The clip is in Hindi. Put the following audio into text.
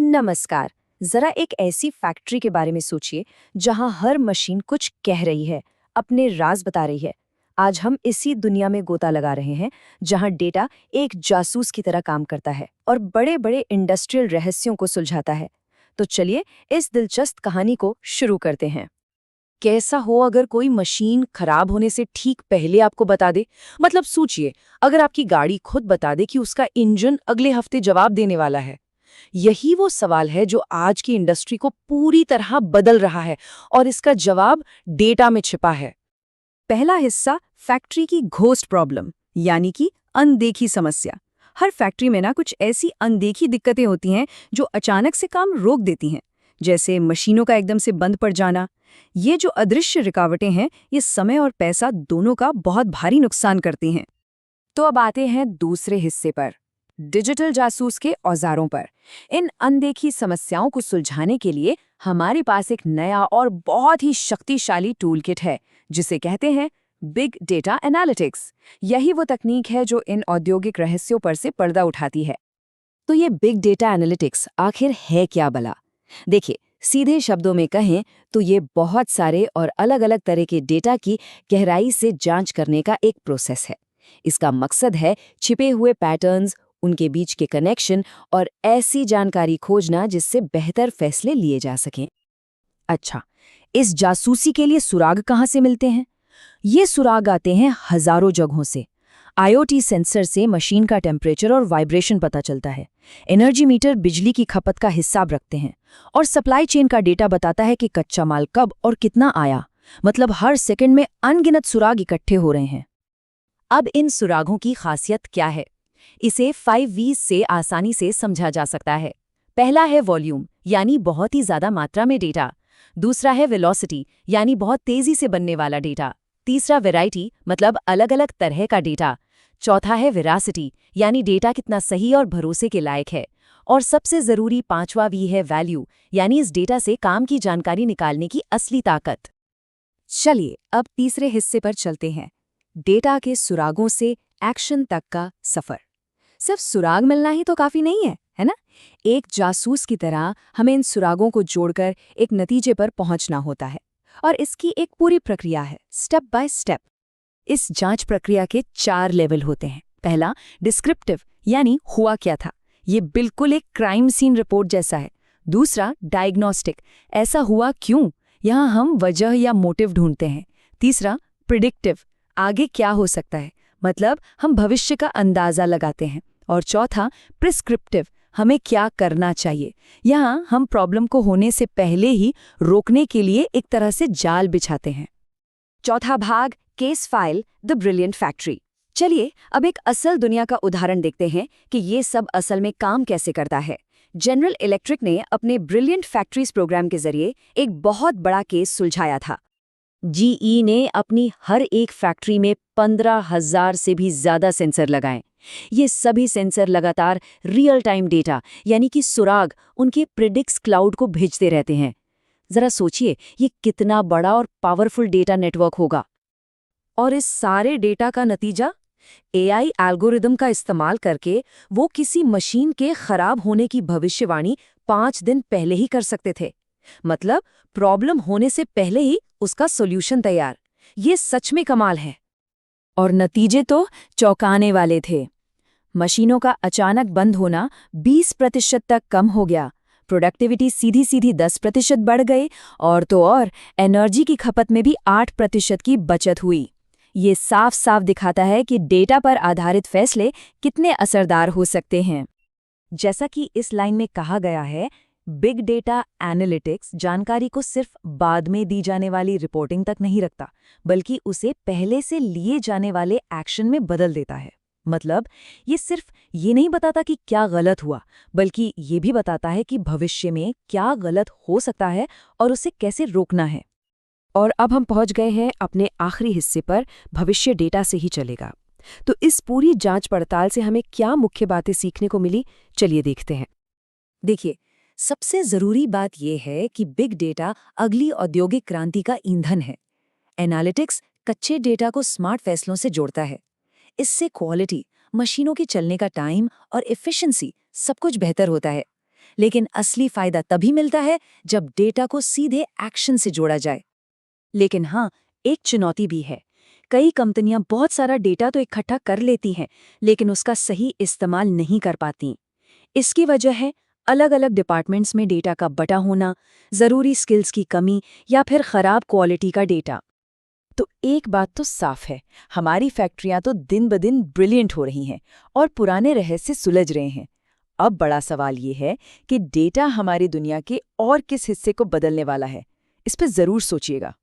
नमस्कार। जरा एक ऐसी फैक्ट्री के बारे में सोचिए जहां हर मशीन कुछ कह रही है, अपने राज बता रही है। आज हम इसी दुनिया में गोता लगा रहे हैं जहां डेटा एक जासूस की तरह काम करता है और बड़े-बड़े इंडस्ट्रियल रहस्यों को सुलझाता है। तो चलिए इस दिलचस्प कहानी को शुरू करते हैं। कैसा हो अगर कोई मशीन खराब होने से ठीक पहले आपको बता दे। मतलब सोचिए, अगर आपकी गाड़ी खुद बता दे कि उसका इंजन अगले हफ्ते जवाब देने वाला है। यही वो सवाल है जो आज की इंडस्ट्री को पूरी तरह बदल रहा है, और इसका जवाब डेटा में छिपा है। पहला हिस्सा, फैक्ट्री की घोस्ट प्रॉब्लम, यानी कि अनदेखी समस्या। हर फैक्ट्री में ना कुछ ऐसी अनदेखी दिक्कतें होती हैं जो अचानक से काम रोक देती हैं, जैसे मशीनों का एकदम से बंद पड़ जाना। ये जो अदृश्य रुकावटें हैं, ये समय और पैसा दोनों का बहुत भारी नुकसान करती हैं। तो अब आते हैं दूसरे हिस्से पर, डिजिटल जासूस के औजारों पर। इन अनदेखी समस्याओं को सुलझाने के लिए हमारे पास एक नया और बहुत ही शक्तिशाली टूल किट है, जिसे कहते हैं बिग डेटा एनालिटिक्स। यही वो तकनीक है जो इन औद्योगिक रहस्यों पर से पर्दा उठाती है। तो ये बिग डेटा एनालिटिक्स आखिर है क्या भला? देखिए, सीधे शब्दों में कहें तो ये बहुत सारे और अलग-अलग तरह के डेटा की गहराई से जांच करने का एक प्रोसेस है। इसका मकसद है छिपे हुए पैटर्न्स, उनके बीच के कनेक्शन और ऐसी जानकारी खोजना जिससे बेहतर फैसले लिए जा सकें। अच्छा, इस जासूसी के लिए सुराग कहाँ से मिलते हैं? ये सुराग आते हैं हजारों जगहों से। आईओटी सेंसर से मशीन का टेम्परेचर और वाइब्रेशन पता चलता है। एनर्जी मीटर बिजली की खपत का हिसाब रखते हैं। और सप्लाई चेन का डेटा बताता है कि कच्चा माल कब और कितना आया। मतलब हर सेकंड में अनगिनत सुराग इकट्ठे हो रहे हैं। अब इन सुरागों की खासियत क्या है? इसे 5 V's से आसानी से समझा जा सकता है। पहला है वॉल्यूम, यानी बहुत ही ज्यादा मात्रा में डेटा। दूसरा है वेलोसिटी, यानी बहुत तेजी से बनने वाला डेटा। तीसरा वैरायटी, मतलब अलग-अलग तरह का डेटा। चौथा है वेरासिटी, यानी डेटा कितना सही और भरोसे के लायक है। और सबसे जरूरी पांचवा वी है वैल्यू, यानी इस डेटा से काम की जानकारी निकालने की असली ताकत। चलिए अब तीसरे हिस्से पर चलते हैं, डेटा के सुरागों से एक्शन तक का सफर। सिर्फ सुराग मिलना ही तो काफी नहीं है, है ना? एक जासूस की तरह हमें इन सुरागों को जोड़कर एक नतीजे पर पहुंचना होता है, और इसकी एक पूरी प्रक्रिया है, स्टेप बाय स्टेप। इस जांच प्रक्रिया के 4 लेवल होते हैं। पहला, डिस्क्रिप्टिव, यानी हुआ क्या था। ये बिल्कुल एक क्राइम सीन रिपोर्ट जैसा है। दूसरा, डायग्नोस्टिक, ऐसा हुआ क्यों, यहाँ हम वजह या मोटिव ढूंढते हैं। तीसरा, प्रिडिक्टिव, आगे क्या हो सकता है, मतलब हम भविष्य का अंदाजा लगाते हैं। और चौथा, प्रिस्क्रिप्टिव, हमें क्या करना चाहिए। यहाँ हम प्रॉब्लम को होने से पहले ही रोकने के लिए एक तरह से जाल बिछाते हैं। चौथा भाग, case file, the brilliant factory. चलिए अब एक असल दुनिया का उदाहरण देखते हैं कि ये सब असल में काम कैसे करता है। जनरल इलेक्ट्रिक ने अपने ब्रिलियंट फैक्ट्रीज प्रोग्राम के जरिए एक बहुत बड़ा केस सुलझाया था। जीई ने अपनी हर एक फैक्ट्री में 15,000 से भी ज्यादा सेंसर लगाए। ये सभी सेंसर लगातार रियल टाइम डेटा, यानी कि सुराग, उनके प्रिडिक्स क्लाउड को भेजते रहते हैं। जरा सोचिए, ये कितना बड़ा और पावरफुल डेटा नेटवर्क होगा। और इस सारे डेटा का नतीजा, एआई एल्गोरिदम का इस्तेमाल करके वो किसी मशीन के खराब होने की भविष्यवाणी 5 दिन पहले ही कर सकते थे। मतलब प्रॉब्लम होने से पहले ही उसका सॉल्यूशन तैयार। ये सच में कमाल है। और नतीजे तो चौंकाने वाले थे। मशीनों का अचानक बंद होना 20% तक कम हो गया, प्रोडक्टिविटी सीधी सीधी 10% बढ़ गई, और तो और एनर्जी की खपत में भी 8% की बचत हुई। ये साफ साफ दिखाता है कि डेटा पर आधारित फैसले कितने असरदार हो सकते हैं। जैसा कि इस लाइन में कहा गया है, बिग डेटा एनालिटिक्स जानकारी को सिर्फ बाद में दी जाने वाली रिपोर्टिंग तक नहीं रखता, बल्कि उसे पहले से लिए जाने वाले एक्शन में बदल देता है। मतलब ये सिर्फ ये नहीं बताता कि क्या गलत हुआ, बल्कि ये भी बताता है कि भविष्य में क्या गलत हो सकता है और उसे कैसे रोकना है। और अब हम पहुंच गए हैं अपने आखिरी हिस्से पर, भविष्य डेटा से ही चलेगा। तो इस पूरी जांच पड़ताल से हमें क्या मुख्य बातें सीखने को मिली, चलिए देखते हैं। देखिए, सबसे जरूरी बात यह है कि बिग डेटा अगली औद्योगिक क्रांति का ईंधन है। एनालिटिक्स कच्चे डेटा को स्मार्ट फैसलों से जोड़ता है। इससे क्वालिटी, मशीनों के चलने का टाइम और एफिशिएंसी सब कुछ बेहतर होता है। लेकिन असली फायदा तभी मिलता है जब डेटा को सीधे एक्शन से जोड़ा जाए। लेकिन हाँ, एक चुनौती भी है। कई कंपनियां बहुत सारा डेटा तो इकट्ठा कर लेती हैं, लेकिन उसका सही इस्तेमाल नहीं कर पाती। इसकी वजह है अलग अलग डिपार्टमेंट्स में डेटा का बटा होना, ज़रूरी स्किल्स की कमी या फिर खराब क्वालिटी का डेटा। तो एक बात तो साफ है, हमारी फैक्ट्रियां तो दिन ब दिन ब्रिलियंट हो रही हैं और पुराने रहस्य सुलझ रहे हैं। अब बड़ा सवाल ये है कि डेटा हमारी दुनिया के और किस हिस्से को बदलने वाला है। इस पे जरूर सोचिएगा।